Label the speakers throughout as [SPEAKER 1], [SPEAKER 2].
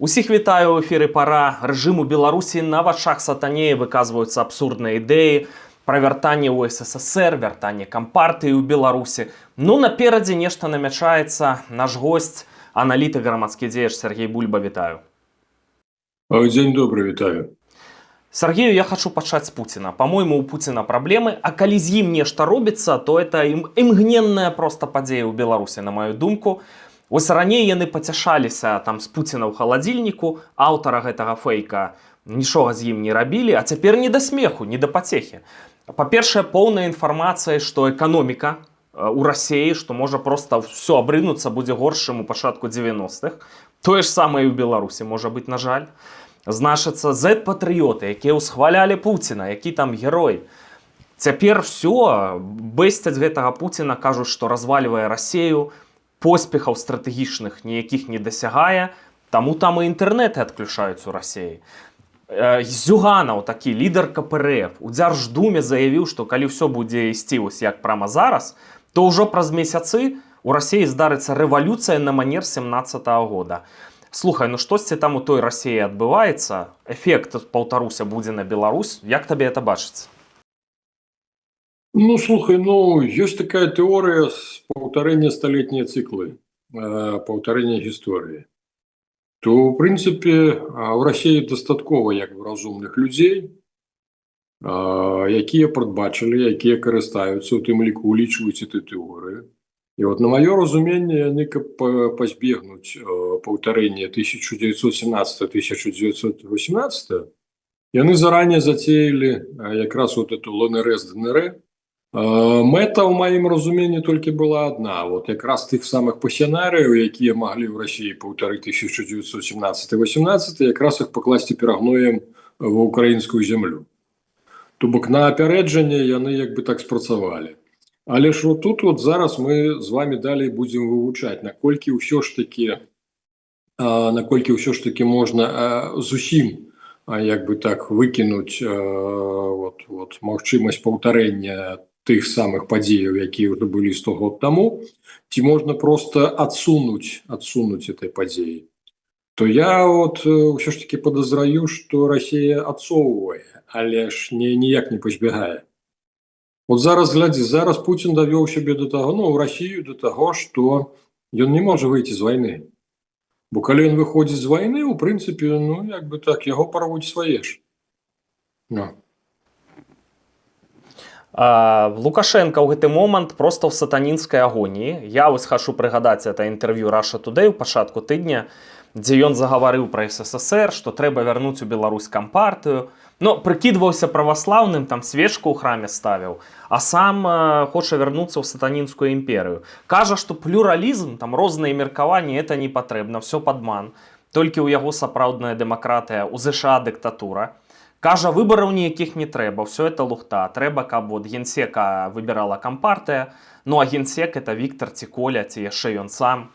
[SPEAKER 1] Усіх вітаю, у ефірі «Пора». Режиму Беларусі на вачах сатанеі выказваюцца абсурдныя ідэі пра вяртанне ў СССР, вяртанне кампартыі ў Беларусі. Ну, наперадзе нешта намячаецца. Наш госць, аналітык, грамадскі дзеяч Сергей Бульба, вітаю.
[SPEAKER 2] Дзень добры, вітаю.
[SPEAKER 1] Сергею, я хочу пачаць з Пуціна. По-мойму, у Пуціна праблемы, а калі з ім нешта робіцца, то это імгненная проста падзея ў Беларусі, на маю думку. Вось раней яны пацяшаліся там з Пуціна ў халадзільніку, аўтара гэтага фэйка нічога з ім не рабілі, а цяпер не да смеху, не да пацехі. Па-першае, поўная інфармацыя, што эканоміка у Расіі, што можа проста ўсё абрынуцца, будзе горш, чым у пачатку 90-х. Тое ж самае і ў Беларусі, можа быць, на жаль. Значыцца, зэт-патрыёты, якія ўсхвалялі Пуціна, які там герой. Цяпер ўсё, бэсцяць гэтага Пуціна, кажуць, што развальвае Расію, поспехаў стратэгічных ніякіх не дасягае, таму там і інтэрнэты адключаюць у Расіі. Зюганаў, такі лідар КПРФ, у Дзярждуме заявіў, што калі ўсё будзе ісці вось як прама зараз, то ўжо праз месяцы у Расіі здарыцца рэвалюцыя на манер 17-го года. Слухай, ну штосьці там у той Расіі адбываецца, эфект, паўтаруся, будзе на Беларусь, як табе это бачыцца?
[SPEAKER 2] Ну, слухай, есть такая теория паўтарэння столетние циклы, паўтарэння гісторыі. То, в принципе, в России дастаткова як бы разумных людзей, якія прадбачылі, якія карыстаюцца, у тым ліку улічваюць эту тэорыю. І вот на маё разуменне, яны, каб пазбегнуць паўтарэння 1917-1918, яны заранее затеяли якраз вот эту ЛНР-ДНР. Мэта, ў маім разуменні, толькі была адна. Вот якраз тых самых пасянарыяў, якія маглі ў Расіі паўтарыць 1917-18, якраз іх пакласці перагноем ва ўкраінскую зямлю. То бок на апярэджанне яны як бы так спрацавалі. Але ж вот тут вот зараз мы з вами далей будзем вывучаць, наколькі ўсё ж такі можна зусім як бы так выкінуць магчымасць паўтарэння тых самых падзеяў, якія ўжо былі 100 год таму, ці можна проста адсунуць этой падзеі. То я ўсё ж таки подазраю, што Расія адсоўвае, але ж ніяк не пазбягае. Вот зараз, глядзі, зараз Пуцін давёў сябе до таго, ў Расію до таго, што ён не можа выйти з вайны. Бо калі ён выходзіць з вайны, у прынцыпе, як бы так, яго парвуць свае ж.
[SPEAKER 1] Лукашенко ў гэты момант проста ў сатанінскай агоніі. Я вось хачу прыгадаць это інтэрв'ю Russia Today у пачатку тыдня, дзе ён загаварыў пра СССР, што трэба вярнуць у Беларусь кампартыю. Прыкідваўся праваслаўным, там свечку ў храме ставіў, а сам хоча вярнуцца ў сатанінскую імперыю. Кажа, што плюралізм, там розныя меркаванні, это не патрэбна, все падман. Толькі ў яго сапраўдная дэмакратыя, у ЗША дыктатура. Кажа, выбараў ніякіх не трэба, все это лухта. Трэба, каб генсека выбірала кампартыя, а генсек это Віктор ці Коля, ці яшчэ ён сам.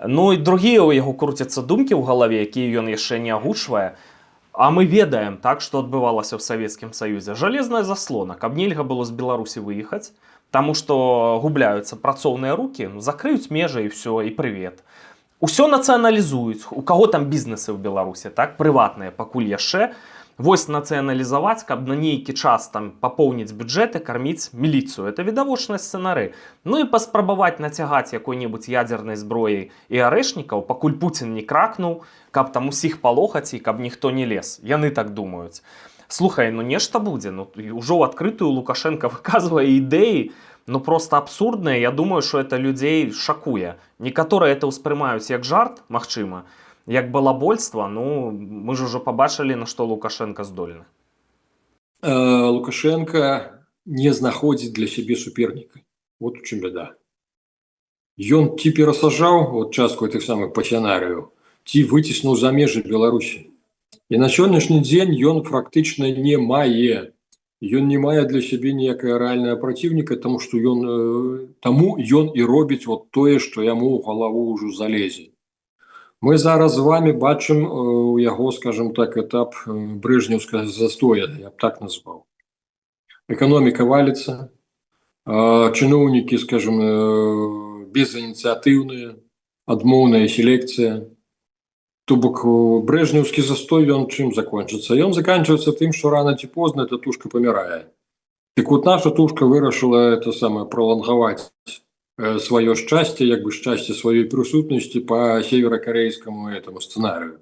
[SPEAKER 1] І другія ў яго круцяцца думкі ў галаве, якія ён яшчэ не агучвае. А мы ведаем, так, што адбывалася ў Савецкім Саюзе. Жалезная заслона, каб нельга было з Беларусі выехаць, таму што губляюцца працоўныя рукі, закрыюць межы і все, і прывет. Усё нацыяналізуюць, у каго там бізнесы ў Беларусі, так, прыватныя пакуль яшчэ. Вось нацыяналізаваць, каб на нейкі час там папоўніць бюджэты, карміць міліцыю. Это відавочны сцэнары. І паспрабаваць нацягаць якой-небудзь ядзернай зброяй і арэшнікаў, пакуль Пуцін не кракнуў, каб там усіх палохаць і каб ніхто не лез. Яны так думаюць. Слухай, нешта будзе. Ужо ў адкрытую Лукашенко выказвае ідэі, проста абсурдныя. Я думаю, што это людзей шакуе. Некаторыя это ўспрымаюць як жарт, магчыма, як балабольства, мы ж ужо пабачылі, на што Лукашенко здольны.
[SPEAKER 2] Лукашенко не знаходзіць для сябе суперніка. Вот у чым бяда. Ён ці перасаджаў частку тых самых пасянарыяў, ці выціснуў за межы Беларусі. І на сённяшні дзень ён практычна не мае. Ён не мае для сябе ніякага рэальнага праціўніка, таму ён і робіць тое, што яму ў галаву ўжо залезе. Мы зараз з вами бачым у яго, скажем так, этап брежневскага застоя, я б так назваў. Эканоміка валіцца, чыноўнікі, скажем, безініцыятыўныя, адмоўная селекцыя. То бок брежнеўскі застой ён чым закончыцца? Ён заканчивается тым, што рано ці позна эта тушка памірае. Так вот наша тушка вырашыла это самое пролангаваць сваё шчасце, як бы шчасце сваёй прысутнасці по северокарейскому этому сцэнарыю.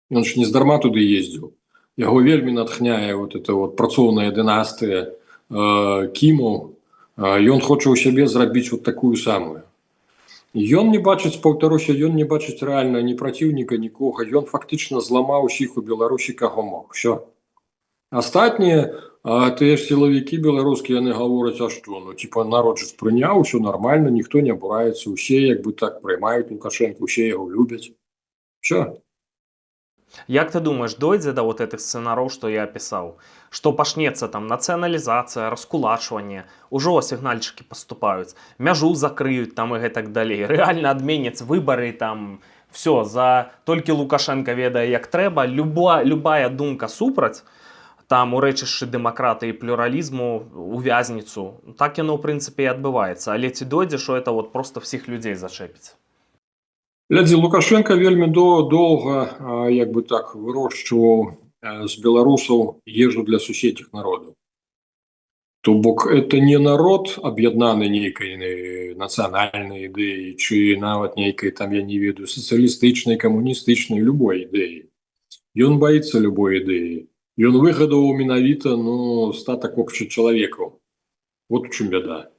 [SPEAKER 2] Ён ж не здарма туды ездзіў. Яго вельмі натхняе вот это вот працоўная дынастыя Кімаў. Ён хоча ў сябе зрабіць вот такую самую. Ён не бачыць, паўтаруся, ён не бачыць рэальна ні праціўніка, нікога. Ён фактычна зламаў усіх у Беларусі, каго мог. Всё. Астатнія, тыя ж сілавікі беларускія, яны гавораць, а што? Ну, типа, народ ж прыняў, усё нармальна, ніхто не абураецца, усе як бы так прымаюць Лукашенко, усе яго любяць. Всё.
[SPEAKER 1] Як ты думаешь, дойдзе да вот этих сцэнараў, што я апісаў? Што пачнецца там нацыяналізацыя, раскулачванне, ужо сігнальчыкі паступаюць, мяжу закрыюць там і гэтак далей. Рэальна адменяць выбары там, все, за толькі Лукашенко ведае як трэба, любая думка супраць, там урэчышчы дэмакратыі і плюралізму у вязніцу. Так яно, ў прынцыпе, і адбываецца. Але ці дойдзе, што это вот просто всіх людзей зачэпіць?
[SPEAKER 2] Глядзі, Лукашенко вельмі доўга як бы так вырошчваў з беларусаў ежу для суседніх народаў. То бок это не народ, аб'яднаны нейкай нацыянальнай ідэяй, ці нават нейкай там, я не ведаю, сацыялістычнай, камуністычнай, любой ідэі. Ён баіцца любой ідэі. Ён выгадаваў менавіта статак общечалавекаў. Вот у чым бяда.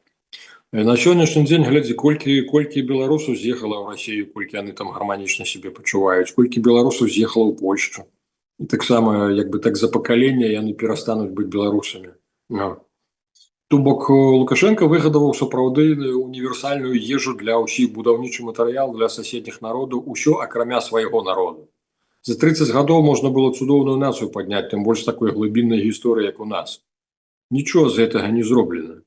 [SPEAKER 2] На сённяшні дзень, глядзі, колькі беларусаў з'ехала ў Расію, колькі яны там гарманічна сябе пачуваюць, колькі беларусаў з'ехала ў Польшчу. І таксама, як бы так за пакаленне яны перастануць быць беларусамі. То бок Лукашенко выгадаваў сапраўды універсальную ежу для ўсіх, будаўнічы матэрыял для суседніх народаў, усё акрамя свайго народу. За 30 гадоў можна было цудоўную нацыю падняць, тым больш такой глыбіннай гісторыі, як у нас. Нічого з гэтага не зроблена.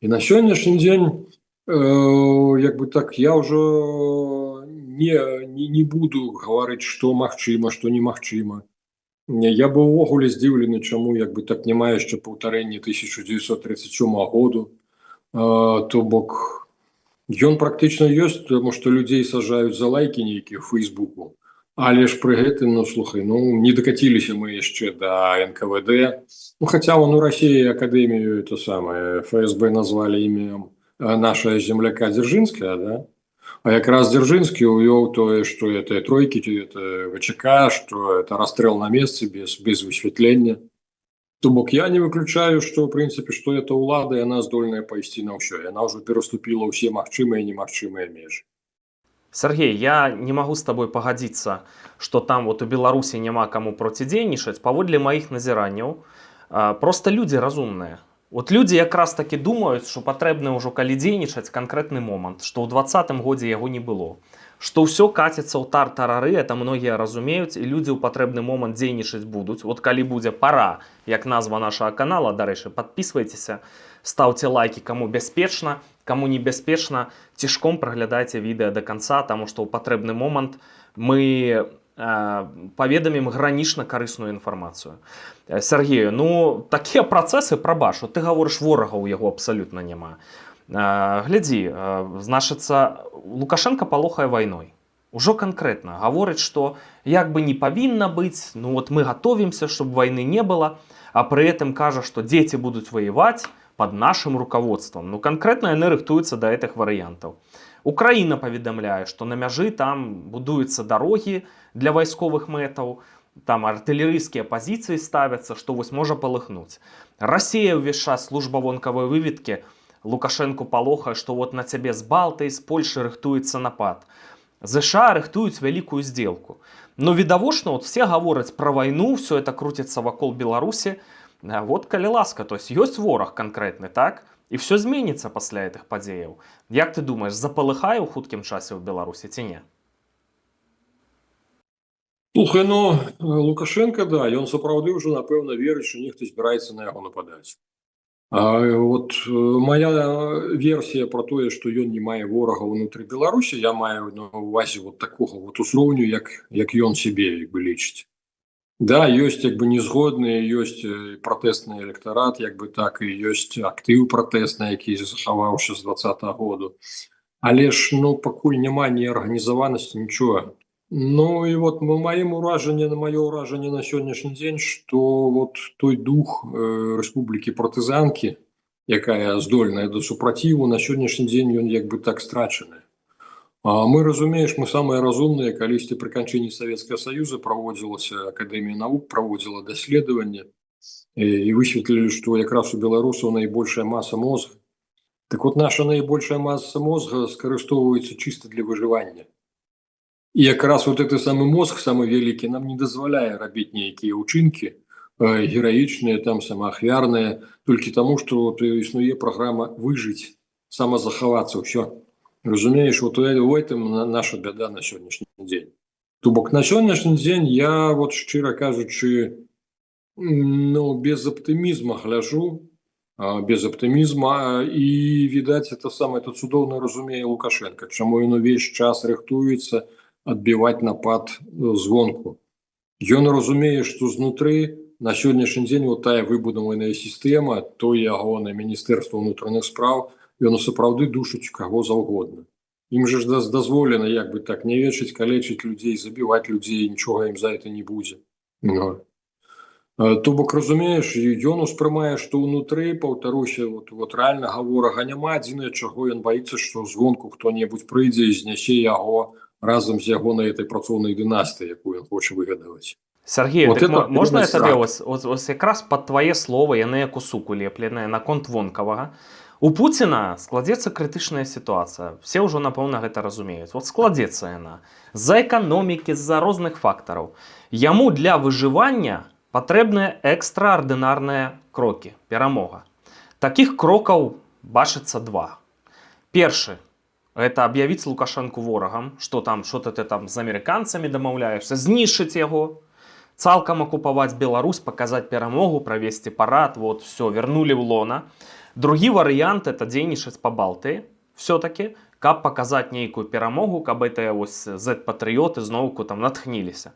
[SPEAKER 2] І на сённяшні дзень, як бы так, я ўжо не буду гаварыць, што магчыма, што немагчыма. Я быў увогуле здзіўлены, чаму як бы так няма яшчэ паўтарэння 1937 году. То бок ён практычна ёсць, таму што людзей сажаюць за лайкі нейкія ў Фейсбуку. Але ж пры гэтым, слухай, не дакаціліся мы яшчэ да НКВД. Хаця вон у Расіі акадэмію это самае ФСБ назвалі імем нашая земляка Дзяржынская, да? А якраз Дзяржынскі увёў тое, што это тройкі, это ВЧК, што это расстрэл на месцы без высвятлення. То бок я не выключаю, што ў прынцыпе, што эта ўлада, яна здольная пайсці на ўсё. Яна ўжо пераступіла ўсе магчымыя і немагчымыя межы.
[SPEAKER 1] Сергей, я не могу с тобой погодиться, что там вот у Беларуси няма кому процідзейнічаць. Паводле моих назіранняў, просто люди разумные. Вот люди якраз таки думают, что патрэбны ўжо калі дзейнічаць конкретный момант, что ў 2020 годзе яго не было. Что ўсё катится ў тар-тарары, это многие разумеюць, і люди ў патрэбны момант дзейнічаць будуць. Вот калі будзе пора, як назва нашего канала, дарэчы, подписывайтеся, ставьте лайки, кому бяспечна, кому небяспечна, цішком праглядайце відэа до конца, таму што ў патрэбны момант мы паведамім гранічна карысную інфармацыю. Сергею, такія працэсы, прабачу, ты гаворыш, ворагаў яго абсалютна няма. Глядзі, значыцца, Лукашенко палохае вайной. Ужо канкрэтна гаворыць, што як бы не павінна быць, вот мы готовимся, чтобы войны не было, а пры гэтым кажа, што дзеці будуць воевать под нашим руководством. Конкретно яны рыхтуюцца да гэтых варыянтаў. Украіна паведамляе, што на мяжы там будуюцца дарогі для вайсковых мэтаў, там артылерыйскія пазіцыі ставяцца, што вось можа палыхнуць. Расія ўвесь час служба вонкавай выведкі Лукашенко палохае, што вот на цябе з Балтыі, з Польшы рыхтуецца напад. ЗША рыхтуюць вялікую здзелку. Відавочна, вот все гавораць пра вайну, все это крутіцца вакол Беларусі. Вот, калі ласка, то есть вораг конкретны, так? І все зменіцца пасля гэтых падзеяў. Як ты думаеш, запалыхае ў хуткім часе ў Беларусі ці не?
[SPEAKER 2] Слухай, Лукашенко, да, ён сапраўды ўжо, напэўна, верыць, што нехта збіраецца на яго нападаць. Вот моя версія про тое, што ён не мае ворага ўнутры Беларусі, я маю на увазе вот такога вот узроўню, як ён сябе як бы лічыць. Да, ёсць як бы незгодныя, ёсць пратэсны электарат, як бы так, і ёсць актыў пратэсны, які захаваўся з 2020 году. Але ж, пакуль няма ні арганізаванасці, нічога. Ну і от моє ураження на сьогоднішній день, що от той дух Республіки Партизанки, яка здольна до супротиву, на сьогоднішній день він якби так страчений. А мы, разумееш, мы самыя разумныя, калісьці пры канчэнні Савецкага Саюза праводзілася Акадэмія навук, праводзіла даследаванне і высветлілі, што якраз у беларусаў найбольшая маса мозга. Так вот, наша найбольшая маса мозга скарыстоўваецца чыста для выжывання. І якраз вот гэты самы мозг, самы вялікі, нам не дазваляе рабіць нейкія ўчынкі гераічныя, там самаахвярныя, толькі таму, што вот, існуе праграма выжыць, самазахавацца, ўсё. Разумееш, вот у этом наша бяда на сённяшні дзень. То бок на сённяшні дзень я вот шчыра кажучы, ну, без аптымізма гляжу, без аптымізма, і відаць это самае это цудоўна разумее Лукашенко, чаму ён увесь час рыхтуецца адбіваць напад звонку. Ён разумее, што знутры на сённяшні дзень вот тая выбудаваная сістэма, то ягонае міністэрства ўнутраных спраў, ён сапраўды душыць каго заўгодна. Ім же ж дазволена як бы так не вечыць, калечыць людзей, забіваць людзей, нічога ім за это не будзе. No. То бок, разумееш, ён успрымае, што ўнутры, паўтаруся, вот рэальна гаворага няма, адзінае, чаго ён баіцца, што звонку хто-небудзь прыйдзе і знясе яго разам з ягонай этой працоўнай дынастыяй, якую ён хоча выгадаваць.
[SPEAKER 1] Сергей,
[SPEAKER 2] вот
[SPEAKER 1] так можна я табе
[SPEAKER 2] страх.
[SPEAKER 1] ось якраз пад твае словы, яны як у суку лепленыя наконт вонкавага. У Пуціна складзецца крытычная сітуацыя. Все ўжо, напэўна, гэта разумеюць. Вот складзецца яна. З-за эканомікі, з-за розных фактараў. Яму для выжывання патрэбныя экстраардынарныя крокі, перамога. Такіх крокаў бачыцца два. Першы – гэта аб'явіць Лукашэнку ворагам, што ты там з амерыканцамі дамаўляешся, знішчыць яго, цалкам акупаваць Беларусь, паказаць перамогу, правесці парад, вот, все, вернулі ў лона. Другі варыянт – это дзейнічаць па Балтыі, все-таки, каб паказаць нейкую перамогу, каб гэтыя Z-патрыёты зноўку там натхніліся.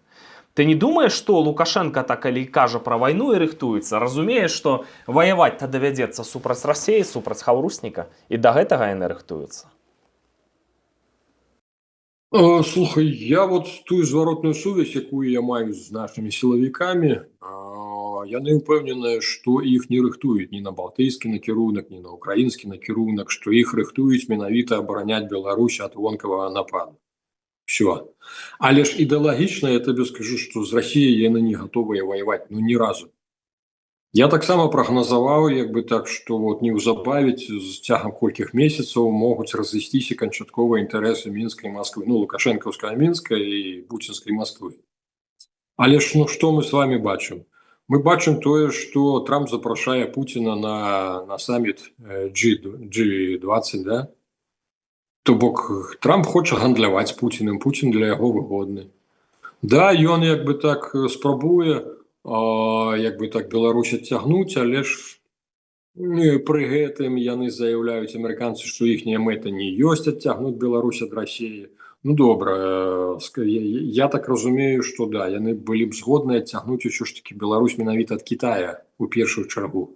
[SPEAKER 1] Ты не думаеш, што Лукашенко так калі кажа пра вайну і рыхтуецца, разумееш, што ваяваць-то давядзецца супраць Расіі, супраць хаўрусніка, і да гэтага яны рыхтуюцца?
[SPEAKER 2] Слухай, я вот тую зваротную сувязь, якую я маю з нашымі сілавікамі, яны ўпэўненыя, што іх не рыхтуюць ні на балтыйскі накірунак, ні на украінскі накірунак, што іх рыхтуюць менавіта абараняць Беларусь ад вонкавага нападу. Все. Але ж ідэалагічна я табе скажу, што з Расіяй яны не гатовыя ваяваць, ну ні разу. Я таксама прагназаваў, як бы так, што вот неўзабаве з цягам колькіх месяцаў могуць разысціся канчатковыя інтарэсы мінскай Масквы, ну лукашэнкаўская мінская і пуцінскай Масквы. Але ж ну што мы з вами бачым? Мы бачым тое, што Трамп запрашае Пуціна на саміт G20, да? То бок Трамп хоча гандляваць з Пуцінам, Пуцін для яго выгодны. Да, ён як бы так спрабуе як бы так Беларусь адцягнуць, але ж пры гэтым яны заяўляюць амерыканцы, што іхняя мэта не ёсць адцягнуць Беларусь ад Расіі. Ну добра, я так разумею, што да, яны былі б згодныя адцягнуць усё ж таки Беларусь менавіта ад Китая у першую чаргу.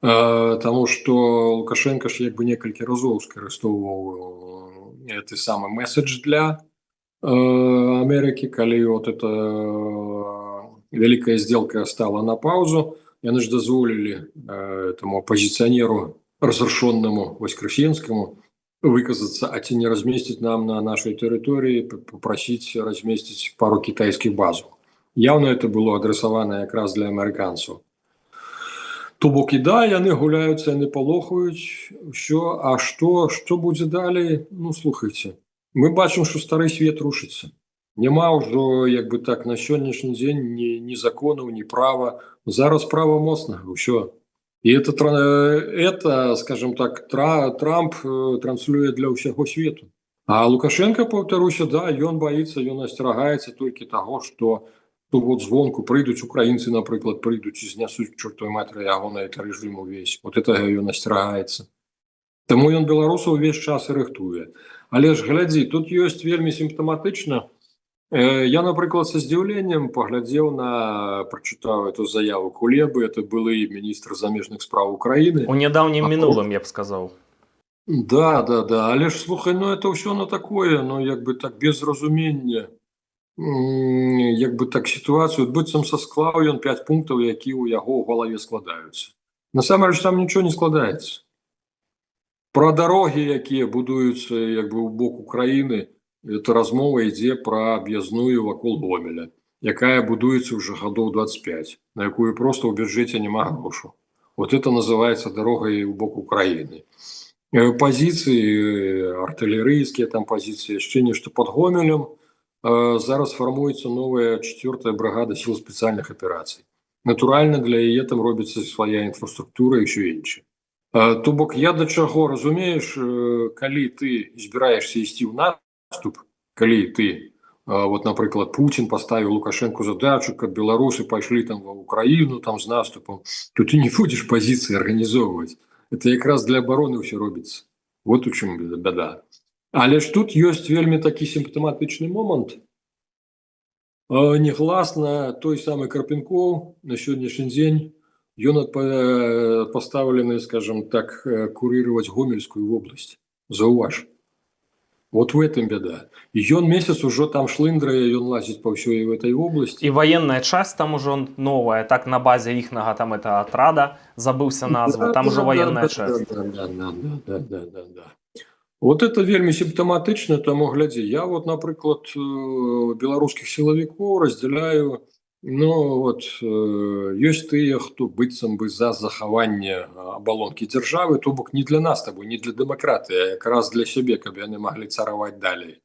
[SPEAKER 2] Таму што Лукашенко ж як бы некалькі разоў скарыстоўваў гэты самы месседж для Амерыкі, калі вот эта вялікая сделка стала на паузу, яны ж дазволілі этому апозіцыянеру разрушеннаму Воскресенскому выказацца, а ці не размесціць нам на нашай тэрыторыі, попросіць размесціць пару кітайскіх базаў. Яўна это было адрасавана якраз для амерыканцаў. То бок і да, яны гуляюцца, яны палохаюць, ўсё, а што будзе далей? Ну, слухайце, мы бачым, што стары свет рушыцца. Няма ўжо, як бы так, на сённяшні дзень ні законаў, ні права. Зараз права моцнага, ўсё. І это, скажем так, Трамп транслюе для ўсяго свету. А Лукашенко, паўтаруся, да, ён баіцца, ён асцерагаецца толькі таго, што вот звонку прыйдуць украінцы, напрыклад, прыйдуць і знясуць чортовой матері ягоны это рэжым увесь. Вот это ён асцерагаецца. Таму ён беларусаў увесь час і рыхтуе. Але ж глядзі, тут ёсць вельмі сімптаматычна. Я, напрыклад, са здзіўленнем паглядзеў прачытаў эту заяву Кулебы, это былы міністр замежных спраў Украіны.
[SPEAKER 1] У нядаўнім мінулым, я б сказаў.
[SPEAKER 2] Да, да, да. Але ж слухай, ну это ўсё на такое, ну як бы так без разумення. Як бы так сітуацыю быццам са склаў ён 5 пунктаў, які ў яго ў галаве складаюцца. Насамрэч там нічого не складаецца. Пра дарогі, якія будуюцца як бы ў бок Украіны, это размова ідзе пра аб'язную вакол Гомеля, якая будуецца ўжо гадоў 25, на якую проста ў бюджэце няма грошу. Вот это называется дарогай у бок Украіны. Пазіцыі артылерыйскія там пазіцыі, яшчэ нешта пад Гомелем. Зараз фармуецца новая 4-я бригада сіл спецыяльных аперацый. Натуральна, для яе там робіцца свая інфраструктура і ўсё іншае. То бок я да чаго, разумееш, калі ты збіраешься ісці ў наступ, калі ты, вот, напрыклад, Путін паставіў Лукашенку задачу, каб беларусы пайшлі там ва Украіну там з наступам, то ты не будзеш пазіцыі арганізоўваць. Это якраз для абароны ўсё робіцца. Вот у чым бяда. Але ж тут ёсць вельмі такі сімптаматычны момант. Негласна той самы Карпенков на сённяшні дзень, ён пастаўлены, скажем так, курировать Гомельскую область. Заўваж. Вот в этом беда. И ён месяц уже там шлындрае, ён лазіць по всей в этой области.
[SPEAKER 1] И военная часть там уже новая, так на базе ихнага там это отряда, забылся назву, там уже военная часть.
[SPEAKER 2] Да. Вот это вельмі сімптаматычна, таму глядзі, я вот, напрыклад, беларускіх сілавікоў раздзяляю, ну вот, ёсць тыя, хто быццам бы за захаванне абалонкі дзяржавы, то бок не для нас табой, не для дэмакратыі, а якраз для сябе, каб яны маглі цараваць далей.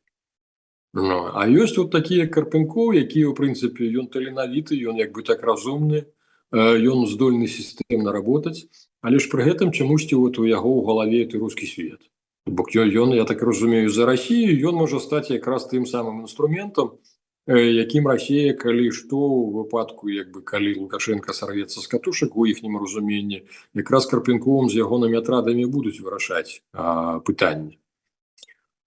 [SPEAKER 2] Ну, а ёсць вот такія Карпенков, які, у прынцыпе, ён таленавіты, ён як бы так разумны, ён здольны сістэмна работаць, але ж пры гэтым чамусьці вот у яго ў галаве ты рускі свет. Бок ён, я так разумею, за Расію, ён можа стаць якраз тым самым інструментам, якім Расія, калі што, у выпадку, як бы, калі Лукашенко сарвецца з катушак у іхнім разуменні, якраз Карпенковым з ягонымі атрадамі будуць вырашаць пытанні.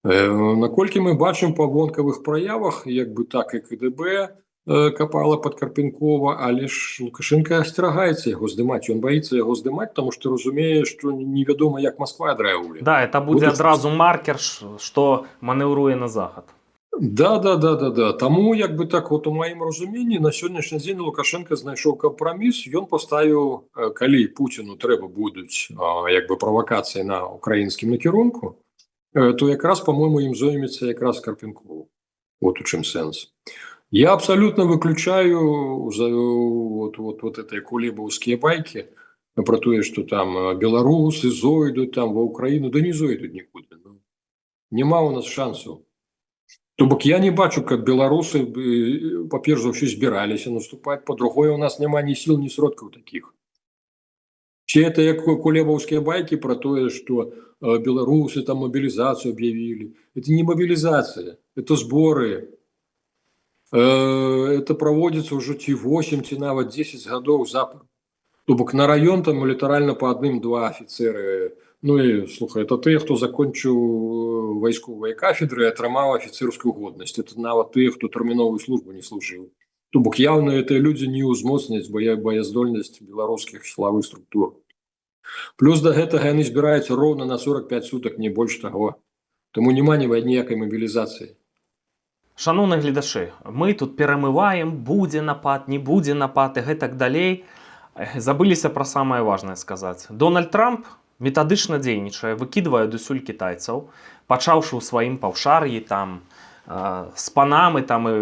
[SPEAKER 2] Наколькі мы бачым па вонкавых праявах, як бы так і КДБ капала пад Карпенкова, але ж Лукашенко асцерагаецца яго здымаць, ён баіцца яго здымаць, таму што разумее, што невядома, як Москва адрэагуе.
[SPEAKER 1] Да, это будзе адразу маркер, што манеўруе на захад.
[SPEAKER 2] Да. Таму, як бы так, вот у маім разуменні, на сённяшні дзень Лукашенко знайшоў кампраміс, ён паставіў, калі Пуціну трэба будуць, як бы, правакацыі на украінскім накірунку, то якраз, по-моему, ім зоймецца якраз Карпенкову. Вот у чым сэнс. Я абсолютно выключаю вот этой кулебаўскія байкі про тое, што там беларусы зойдуць там ва Украіну, да не зойдуць нікуды. Няма у нас шансаў. То бок я не бачу, каб беларусы, па-перш за ўсё, збіраліся наступаць, па-другое, у нас няма ні сіл, ні сродкаў такіх. Ці это як кулебаўскія байкі про тое, што беларусы там мобілізацыю аб'явілі. Это не мобілізацыя, это зборы. Это праводзіцца ўжо ці 8, ці нават 10 гадоў запар. То бок на раён там літаральна па адным-два афіцеры. Ну і, слухай, это тыя, хто закончыў вайсковыя кафедры і атрымаў афіцерскую годнасць. Это нават тыя, хто тэрміновую службу не служыў. То бок яўна гэтыя людзі не ўзмоцняць баяздольнасць беларускіх сілавых структур. Плюс да гэтага яны збіраюцца роўна на 45 сутак, не больш таго. Таму няма ніякай мабілізацыі.
[SPEAKER 1] Шановні глядачі, ми тут перемиваємо, буде напад, не буде напад і гэтак далей. Забыліся про самае важнае сказаць. Дональд Трамп метадычна дзейнічае, выкідвае адусюль кітайцаў, пачаўшы ў сваім паўшар'і, там, з Панамы, там і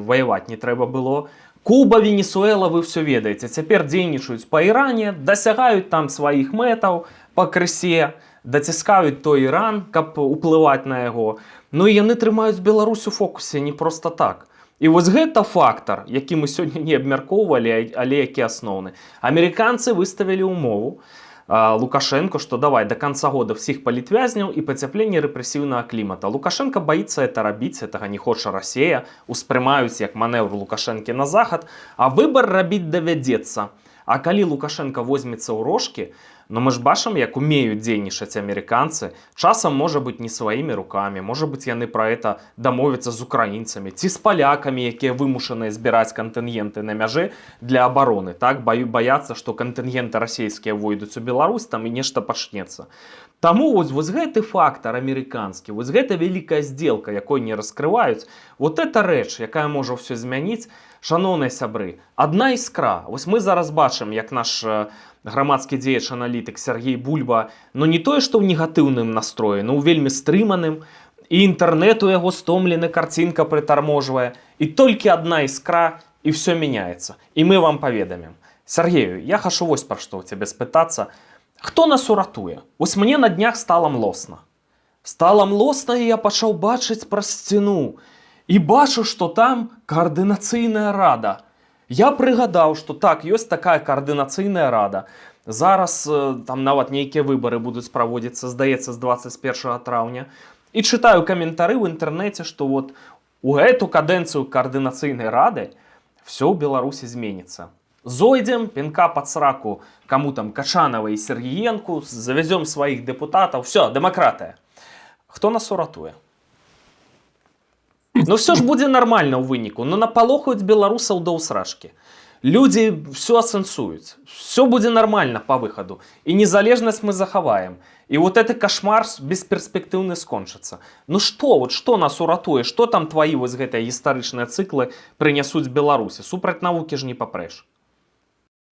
[SPEAKER 1] ваяваць не трэба было. Куба, Венесуэла, вы все ведаеце, цяпер дзейнічаюць па Іране, дасягаюць там сваіх мэтаў пакрысе, даціскаюць той Іран, каб уплываць на яго. Ну і яны трымаюць Беларусь у фокусе не проста так. І вось гэта фактар, які мы сёння не абмяркоўвалі, але які асноўны. Амерыканцы выставілі ўмову Лукашенко, что давай до конца года всех политвязняў и пацяпленне рэпрэсіўнага клімата. Лукашенко боится это рабіць, этого не хоча Россия, успрымаюць як маневр Лукашэнкі на захад, а выбор рабіць давядзецца. А калі Лукашенко возьмецца ў рожкі, Но мы ж бачым, як умеюць дзейнічаць амерыканцы. Часам, можа быць, не сваімі рукамі, можа быць, яны пра гэта дамовяцца з украінцамі ці з палякамі, якія вымушаныя збіраць кантынгенты на мяжы для абароны. Так, баяцца, што кантынгенты расійскія войдуць у Беларусь, там і нешта пачнецца. Таму вось гэты фактар амерыканскі, вось гэта вялікая здзелка, якой не раскрываюць, вот эта рэч, якая можа ўсё змяніць. Шаноўныя сябры, адна іскра. Вось мы зараз бачым, як наш грамадскі дзеяч-аналітык Сергей Бульба, ну не тое, што ў негатыўным настроі, но ў вельмі стрыманым, і інтэрнет у яго стомлены, карцінка прытарможвае, і толькі адна іскра, і ўсё мяняецца. І мы вам паведамім. Сергею, я хачу вось пра што ў цябе спытацца. Хто нас уратуе? Вось мне на днях стала млосна. Стала млосна, і я пачаў бачыць праз сцяну. І бачу, што там каардынацыйная рада. Я прыгадаў, што так, ёсць такая каардынацыйная рада. Зараз там нават нейкія выбары будуць праводзіцца, здаецца, з 21 траўня. І чытаю каментары ў інтэрнэце, што вот у гэту кадэнцыю каардынацыйнай рады все ў Беларусі зменіцца. Зойдзем, пінка пад сраку, каму там Качанава і Сергіенку, завязём сваіх дэпутатаў, все, дэмакратыя. Хто нас уратуе? Ну все ж будзе нармальна ў выніку, но напалохаюць беларусаў да ўсрачкі. Людзі все асэнсуюць, все будзе нармальна па выхаду, і незалежнасць мы захаваем. І вот гэты кашмар бесперспектыўны скончыцца. Ну што нас уратуе, што там тваі вось гэтыя гістарычныя цыклы прынясуць Беларусі? Супраць навукі ж не папрэш.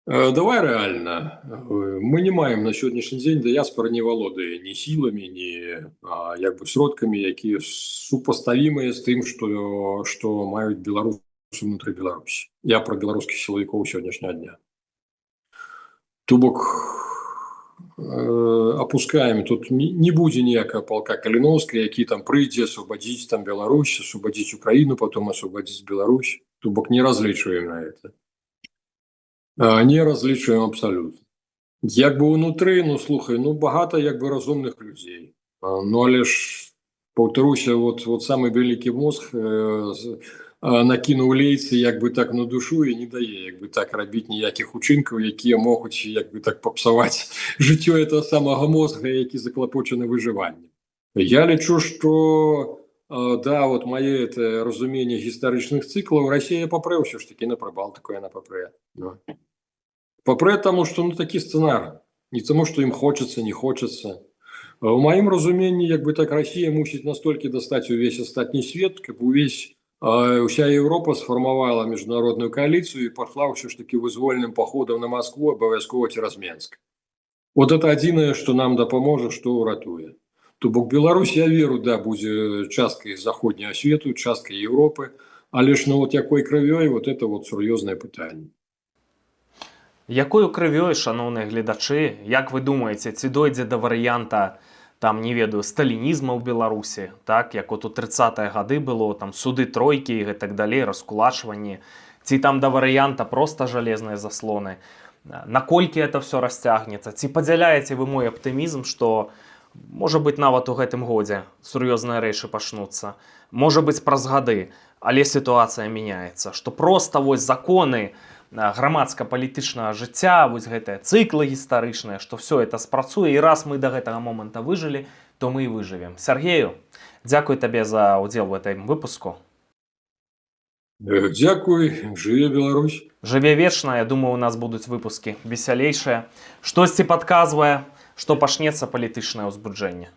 [SPEAKER 2] Давай реально. Мы не маем на сённяшні дзень, дыяспора не валодае ні сіламі, ні сродкамі, якія супаставімыя з тым, што маюць беларусы внутры Беларусі. Я пра беларускіх сілавікоў сённяшняга дня. То бок опускаем, тут не будзе ніякага палка Каліноўскага, які там прыйдзе асвабадзіць там Беларусь, асвабадзіць Украіну, потом асвабадзіць Беларусь. То бок не разлічваем на это. Не разлічваем абсалютна. Як бы ўнутры, ну слухай, ну багата як бы разумных людзей. Ну але ж, паўтаруся, вот самы вялікі мозг накінуў лейцы як бы так на душу і не дае як бы так рабіць ніякіх учынкаў, якія могуць як бы так папсаваць жыццё этого самага мозга, які заклапочаны выжываннем. Я лічу, што да, вот мое это разуменне гістарычных цыклаў, Расія папрэ ўсё ж такі на Прыбалтыку, яна папрэ. Папрэ таму, што ну такі сцэнар. Не таму, што ім хочацца, не хочацца. У маім разуменні, як бы так, Расія мусіць настолькі дастаць увесь астатні свет, каб уся Еўропа сфармавала міжнародную кааліцыю і пашла ўсё ж такі вызвольным паходам на Маскву, абавязкова цераз Менск. Вот это адзінае, што нам дапаможа, што ўратуе. То бок Беларусь, я веру, да, будзе часткай заходняга свету, часткай Еўропы, але ж ну вот якой крывёй, вот это вот сур'ёзнае пытанне.
[SPEAKER 1] Якою крывёй, шаноўныя гледачы, як вы думаеце, ці дойдзе да варыянта, там, не ведаю, сталінізма ў Беларусі, так, як от у 30-е гады было, там, суды тройкі і гэтак далей, раскулачванні, ці там да варыянта проста жалезныя заслоны, наколькі это все расцягнецца, ці падзяляеце вы мой аптымізм, што можа быць, нават у гэтым годзе сур'ёзныя рэчы пачнуцца. Можа быць, праз гады, але сітуацыя мяняецца. Што проста вось законы грамадска-палітычнага жыцця, вось гэтыя цыклы гістарычныя, што все это спрацуе, і раз мы да гэтага моманта выжылі, то мы і выжывем. Сергею, дзякуй табе за ўдзел у гэтым выпуску.
[SPEAKER 2] Дзякуй, жыве Беларусь.
[SPEAKER 1] Жыве вечна, я думаю, у нас будуць выпускі весялейшыя. Штосьці падказвае, што пачнецца палітычнае ўзбуджэнне.